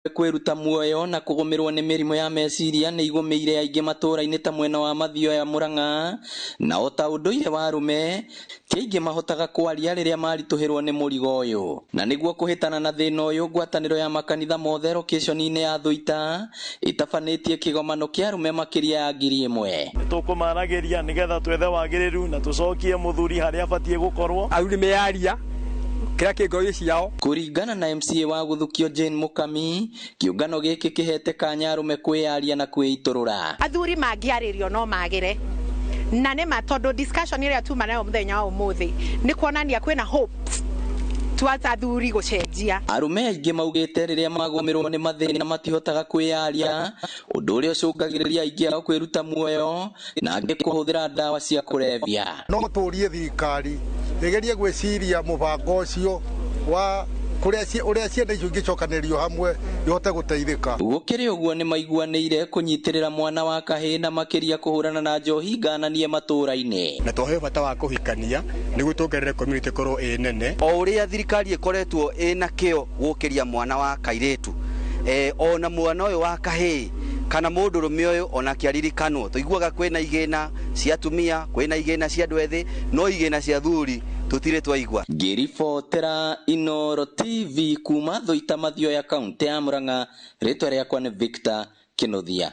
kwiruta muoyo na kugumirwo ni mirimo ya meciria ni igumeire aingi matura-ini ta mwena wa Mathioya ya Murang'a, na ota unduire wa arume ti aingi mahotaga kwaria riria marituhirwo ni murigo uyu. Na niguo kuhitana na thina uyu, ngwataniro ya makanitha mothe location-ini ya Thuita itabanitie kigomano kia arume makiria ya 1,000. Tukumanagiria nigetha twethe wagiriru na tucokie muthuri haria abatie gukorwo arume yaria kira kingoyo ciao. Kuringana na MCA wa Guthukio Jane Mukami, kiungano giki kihete kanya arume kwiaria na kwiiturura. Athuri mangiaririo no magire na ne matondo discussion iria tuma nayo muthenya wa umuthi ni kuonania kwina hope twata athuri gucenjia. Arume aingi maugite riria magumirwo ni mathina matihotaga kwiaria, undu uria ucungagiriria aingi ao kwiruta muoyo na angi kuhuthira ndawa cia kulevya. No turie thirikari igerie gwiciria mubango ucio wa uria cienda icio ingicokanĩrio hamwe ihote guteithika. Gukiri uguo ni maiguanĩire kunyitirira mwana wa kahĩĩ na makiria kuhurana na njohi ngananie matura-ini. Na twahe bata wa kuhikania niguo tuongerere community korwo nene. O uria thirikari ikoretwo ina kio gukiria mwana wa kairetu ona mwana uyu wa kahĩĩ kana mundurume uyu ona kiaririkanwo tuiguaga kwina igina cia atumia, kwina igina cia andu ethi, no igina cia athuri tutire twaigua. Ngiribotera Inooro TV kuma Thuita Mathioya kaunti ya Murang'a, ritwa riakwa ni Victor Kinothia.